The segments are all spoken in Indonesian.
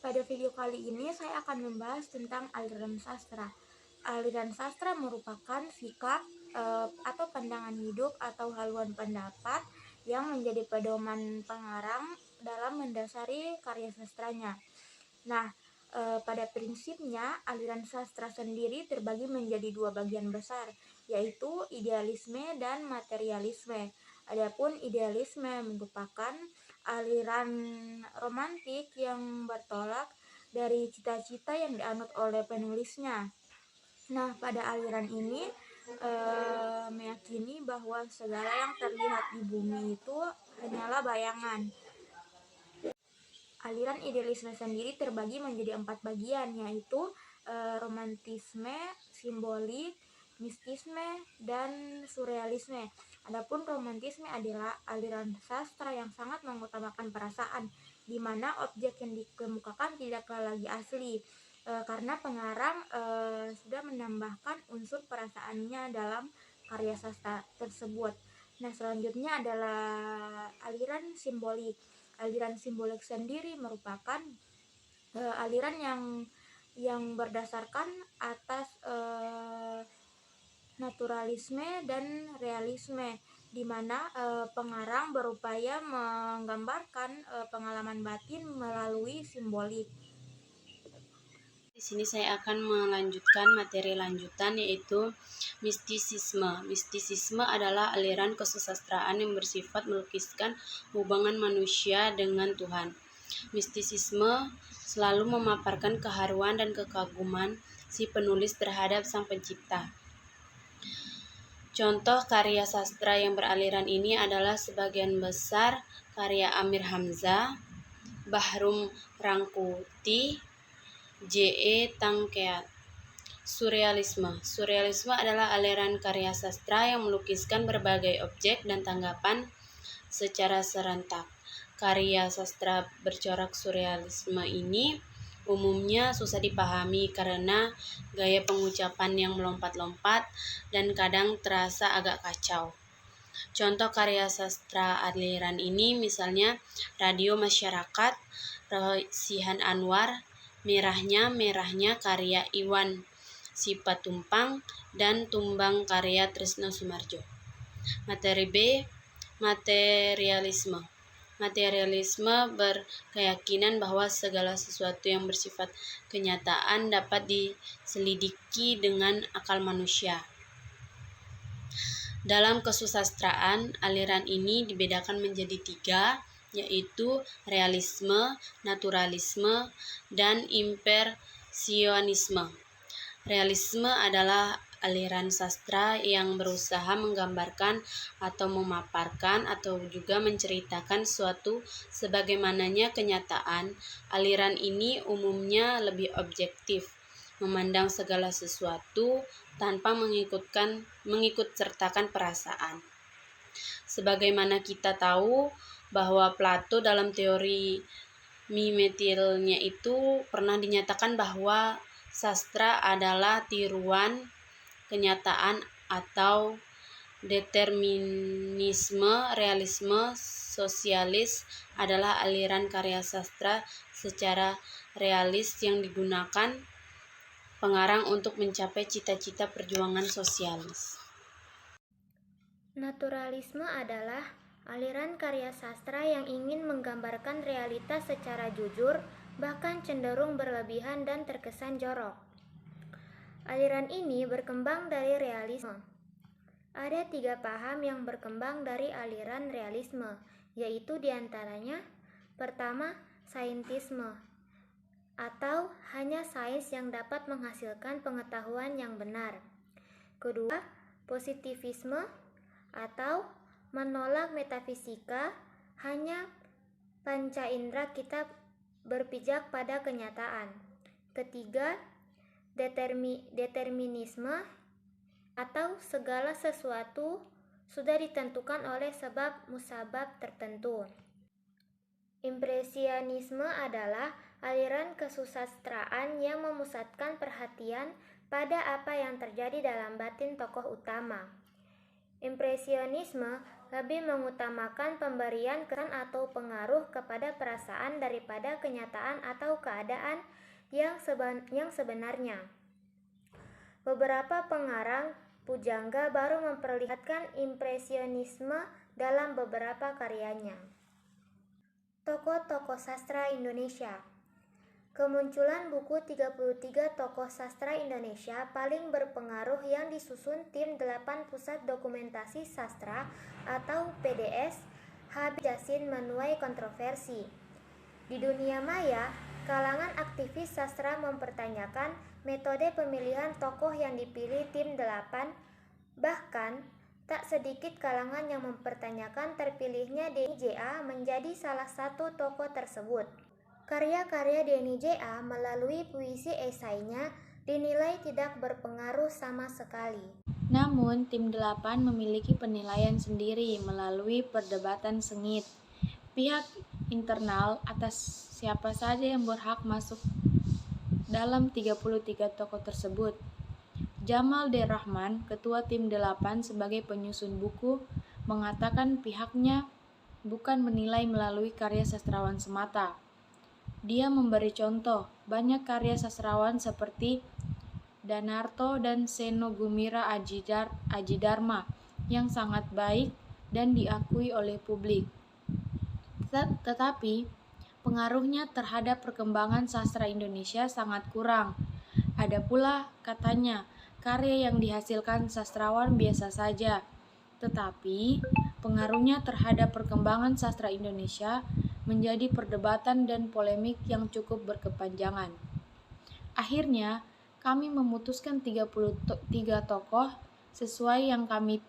Pada video kali ini saya akan membahas tentang aliran sastra. Aliran sastra merupakan sikap atau pandangan hidup atau haluan pendapat yang menjadi pedoman pengarang dalam mendasari karya sastranya. Nah, pada prinsipnya aliran sastra sendiri terbagi menjadi dua bagian besar, yaitu idealisme dan materialisme. Adapun idealisme merupakan aliran romantik yang bertolak dari cita-cita yang dianut oleh penulisnya. Nah, pada aliran ini meyakini bahwa segala yang terlihat di bumi itu hanyalah bayangan. Aliran idealisme sendiri terbagi menjadi 4 bagian, yaitu romantisme, simbolik, mistisme, dan surrealisme. Adapun romantisme adalah aliran sastra yang sangat mengutamakan perasaan, di mana objek yang dikemukakan tidaklah lagi asli, karena pengarang sudah menambahkan unsur perasaannya dalam karya sastra tersebut. Nah, selanjutnya adalah aliran simbolik. Aliran simbolik sendiri merupakan aliran yang berdasarkan atas naturalisme dan realisme, di mana pengarang berupaya menggambarkan pengalaman batin melalui simbolik. Di sini saya akan melanjutkan materi lanjutan, yaitu mistisisme. Mistisisme adalah aliran kesusastraan yang bersifat melukiskan hubungan manusia dengan Tuhan. Mistisisme selalu memaparkan keharuan dan kekaguman si penulis terhadap Sang Pencipta. Contoh karya sastra yang beraliran ini adalah sebagian besar karya Amir Hamzah, Bahrum Rangkuti, J.E. Tangkeat. Surrealisme. Surrealisme adalah aliran karya sastra yang melukiskan berbagai objek dan tanggapan secara serentak. Karya sastra bercorak surrealisme ini umumnya susah dipahami karena gaya pengucapan yang melompat-lompat dan kadang terasa agak kacau. Contoh karya sastra aliran ini misalnya Radio Masyarakat, Rosihan Anwar, Merahnya karya Iwan Sipatumpang, dan Tumbang karya Trisno Sumarjo. Materi B, materialisme. Materialisme berkeyakinan bahwa segala sesuatu yang bersifat kenyataan dapat diselidiki dengan akal manusia. Dalam kesusastraan, aliran ini dibedakan menjadi 3, yaitu realisme, naturalisme, dan impresionisme. Realisme adalah aliran sastra yang berusaha menggambarkan atau memaparkan atau juga menceritakan suatu sebagaimananya kenyataan. Aliran ini umumnya lebih objektif, memandang segala sesuatu tanpa mengikut sertakan perasaan. Sebagaimana kita tahu bahwa Plato dalam teori mimetilnya itu pernah dinyatakan bahwa sastra adalah tiruan kenyataan atau determinisme. Realisme sosialis adalah aliran karya sastra secara realis yang digunakan pengarang untuk mencapai cita-cita perjuangan sosialis. Naturalisme adalah aliran karya sastra yang ingin menggambarkan realitas secara jujur, bahkan cenderung berlebihan dan terkesan jorok. Aliran ini berkembang dari realisme. Ada 3 paham yang berkembang dari aliran realisme, yaitu diantaranya: pertama, saintisme, atau hanya sains yang dapat menghasilkan pengetahuan yang benar. Kedua, positivisme, atau menolak metafisika, hanya panca indera kita berpijak pada kenyataan. Ketiga, determinisme, atau segala sesuatu sudah ditentukan oleh sebab musabab tertentu. Impresionisme adalah aliran kesusastraan yang memusatkan perhatian pada apa yang terjadi dalam batin tokoh utama. Impresionisme lebih mengutamakan pemberian kesan atau pengaruh kepada perasaan daripada kenyataan atau keadaan yang sebenarnya. Beberapa pengarang pujangga baru memperlihatkan impresionisme dalam beberapa karyanya. Tokoh-tokoh sastra Indonesia. Kemunculan buku 33 tokoh sastra Indonesia paling berpengaruh yang disusun tim 8 Pusat Dokumentasi Sastra atau PDS Habib Yasin menuai kontroversi. Di dunia maya, kalangan aktivis sastra mempertanyakan metode pemilihan tokoh yang dipilih tim 8, bahkan tak sedikit kalangan yang mempertanyakan terpilihnya Denny J.A. menjadi salah satu tokoh tersebut. Karya-karya Denny J.A. melalui puisi esainya dinilai tidak berpengaruh sama sekali. Namun, tim 8 memiliki penilaian sendiri melalui perdebatan sengit pihak internal atas siapa saja yang berhak masuk dalam 33 tokoh tersebut. Jamal D. Rahman, ketua tim 8 sebagai penyusun buku, mengatakan pihaknya bukan menilai melalui karya sastrawan semata. Dia memberi contoh banyak karya sastrawan seperti Danarto dan Seno Gumira Adjidharma yang sangat baik dan diakui oleh publik. Tetapi pengaruhnya terhadap perkembangan sastra Indonesia sangat kurang. Ada pula, katanya, karya yang dihasilkan sastrawan biasa saja, tetapi pengaruhnya terhadap perkembangan sastra Indonesia menjadi perdebatan dan polemik yang cukup berkepanjangan. Akhirnya, kami memutuskan 33 tokoh sesuai yang kami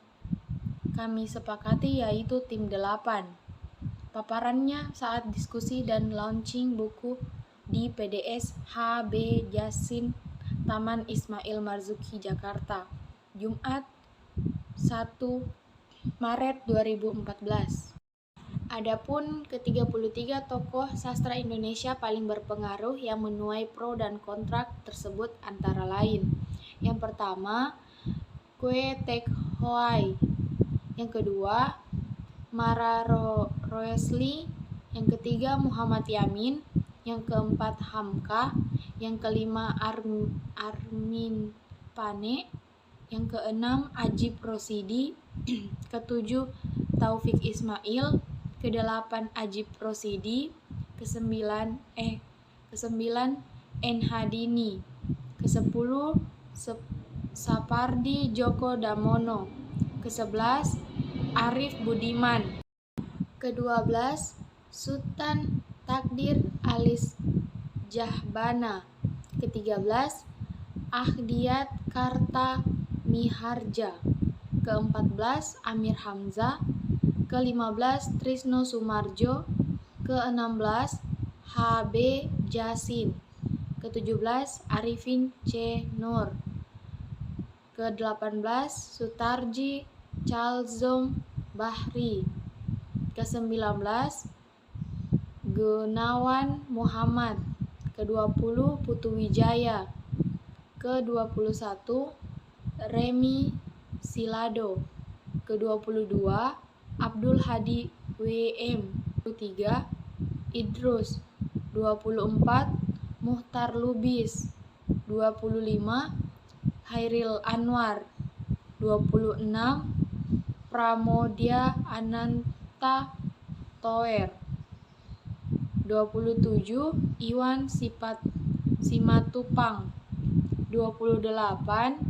sepakati, yaitu tim 8. Paparannya saat diskusi dan launching buku di PDS HB Yasin Taman Ismail Marzuki, Jakarta, Jumat 1 Maret 2014. Adapun ke-33 tokoh sastra Indonesia paling berpengaruh yang menuai pro dan kontra tersebut antara lain. Yang pertama, Kwe Tek Hoai. Yang kedua, Mara Roesli. Yang ketiga, Muhammad Yamin. Yang keempat, Hamka. Yang kelima, Armin Pane. Yang keenam, Ajib Rosidi. Ketujuh, Taufik Ismail. Kedelapan, Ajib Rosidi. Kesembilan, NH Dini. Kesepuluh, Sapardi Djoko Damono. Ke-11, Arif Budiman. Ke-12, Sultan Takdir Alis Jahbana. Ke-13, Ahdiyat Karta Miharja. Ke-14, Amir Hamzah. Ke-15, Trisno Sumarjo. Ke-16, HB Yasin. Ke-17, Arifin C. Nur. Ke-18, Sutarji Calzom Bahri. Ke-19, Gunawan Muhammad. Ke-20, Putu Wijaya. Ke-21, Remi Silado. Ke-22, Abdul Hadi WM. 23, Idrus. 24, Muhtar Lubis. 25, Hairil Anwar. 26, Pramodia Ananta Toer. 27, Iwan Simatupang. 28,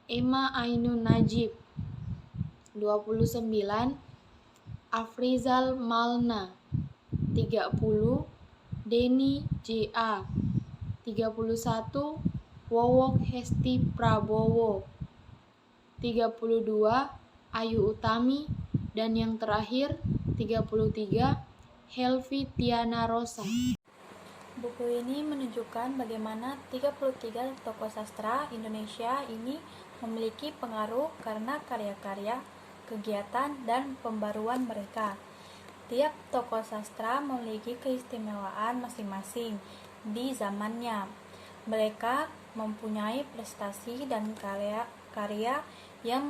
Emma Ainun Najib. 29, Afrizal Malna. 30, Denny J.A. 31, Wowok Hesti Prabowo. 32, Ayu Utami. Dan yang terakhir, 33, Helvi Tiana Rosa. Buku ini menunjukkan bagaimana 33 tokoh sastra Indonesia ini memiliki pengaruh karena karya-karya, kegiatan, dan pembaruan mereka. Tiap tokoh sastra memiliki keistimewaan masing-masing di zamannya. Mereka mempunyai prestasi dan karya yang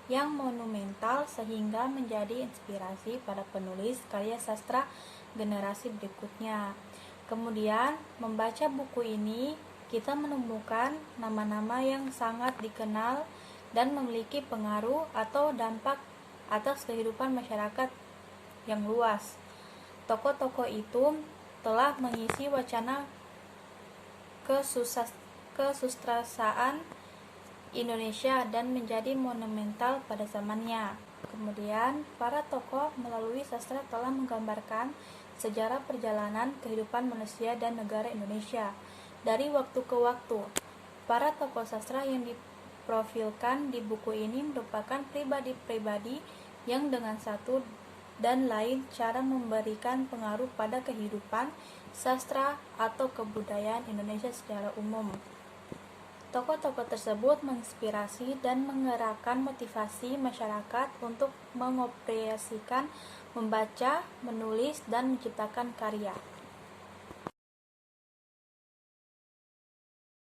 yang monumental sehingga menjadi inspirasi para penulis karya sastra generasi berikutnya. Kemudian, membaca buku ini, kita menemukan nama-nama yang sangat dikenal dan memiliki pengaruh atau dampak atas kehidupan masyarakat yang luas. Tokoh-tokoh itu telah mengisi wacana kesusastraan Indonesia dan menjadi monumental pada zamannya. Kemudian, para tokoh melalui sastra telah menggambarkan sejarah perjalanan kehidupan manusia dan negara Indonesia. Dari waktu ke waktu, para tokoh sastra yang diprofilkan di buku ini merupakan pribadi-pribadi yang dengan satu dan lain cara memberikan pengaruh pada kehidupan, sastra, atau kebudayaan Indonesia secara umum. Tokoh-tokoh tersebut menginspirasi dan menggerakkan motivasi masyarakat untuk mengoperasikan, membaca, menulis, dan menciptakan karya.